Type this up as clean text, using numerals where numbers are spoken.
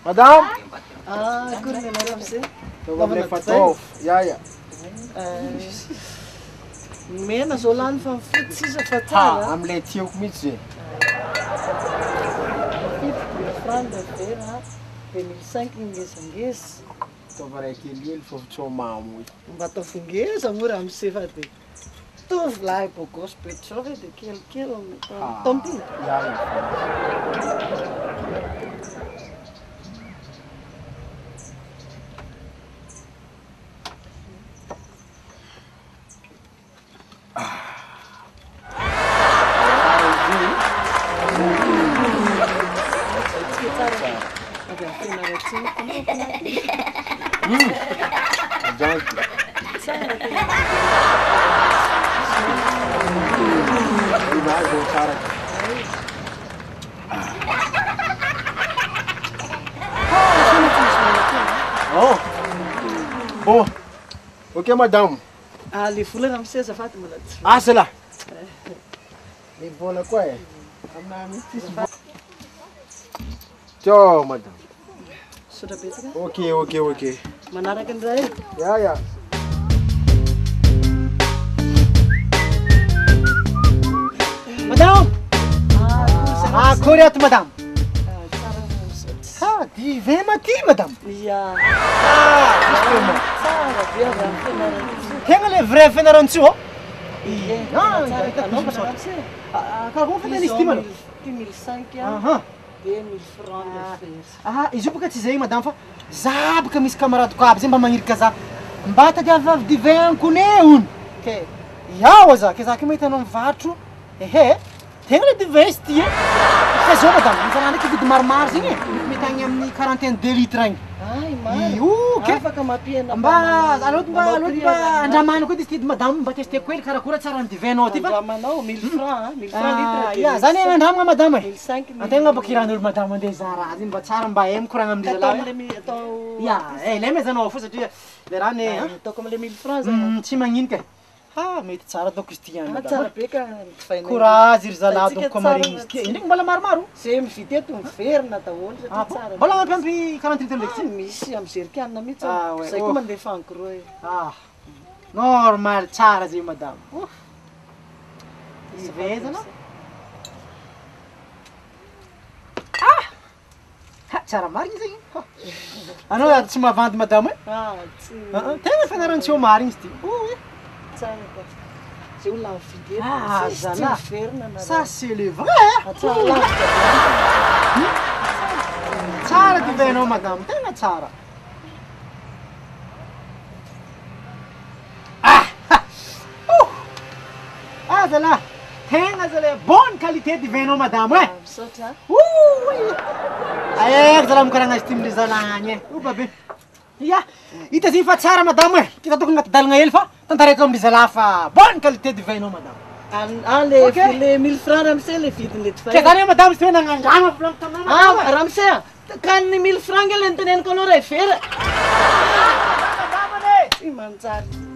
Madam? Kurang alam sih. Coba beli foto. Ya. Mena zolan van fit sisa fatala. Amle tiok mitsi. Franda vera. 2005 inges. Coba rekilil foto mamu. Bato finges amur am sefate. Tof lai pokos petrove de kel tompin. Ya. Oh, bom. O que, madame? Ali fulan am sesa fat mulat. Asela. Le bola qual é? Tchau, madame. Sudah betul kan? Oke. Manarakan rai. Ya. Madame. Correto, madame. Die vem aqui, madame. Iya. Desculpa. Sara biar Tem ele vrai fenarancio? Iya. Tá Não, pessoal. Kalau Como foi estima? 2005 ya. Aham. 2000 francs. Izy io boka tsy zay madame fa za boka misy camarade ko aby zay mba magniry za mba tady avy divain-ko ne ony ke iaho za ke za ke mahita anao mivarotro ehe tegna le divain izy ty e fa zao madame mifanà ndraiky vidy maromaro zegny e mety agny amin'ny 42 litres agny Ay, man. io ke Afaka mapiana mba aloha mba andramana koa izy ty madame mba testeko hely karakora tsara ny divain-nao ty fa Andramanao 1000 francs, 1000 francs litre. ia zany andramagna madame e 2005 antegna mba kiran'olo madame andeha za raha zany mba tsara mba hay mikoragna amin'ny zalahy atao ia ilay mezanao fo satria le raha ne ataoko amle 1000 francs zany. tsy magnino ka mety tsara daoko izy ty ihany Tsara be ka fainay. courage ry zalahy daoko amarigny izy ty indrigny mbola maromaro Zay mividy eto miverina daholo satria tsara. mbola mampiampy 48 ndraiky ty Misy amy zerikanina mihitsy. Ah, ouais. Zay koa mandefa en gros. normal tsara zay madame izy vezana tsara marigny zegny anao tsy mahavandy madame Tsy e tegna fianarantsio marigny izy ty tsara ka. Zay olona mividy eto. zalahy Miverina na. ça c'est le vrai Tsara lavitra. tsara divainao madame tegna tsara zalahy tegna zalahy bonne qualité divainao madame e Misaotra. aeko zalahy mikaragna azy ty mile zalahy e babe ia hita zay fa tsara madame e kita toko agnaty dalagna hely fa tantareko amile zalahy fa bonne qualité divainao madame Le 1000 francs ramsey le vidiny ke zany hoe madame sy hoe nagnandrama volagny taminao ramsey kaniny 1000 francs le niteneniko anao ray vera. Tsy manjary.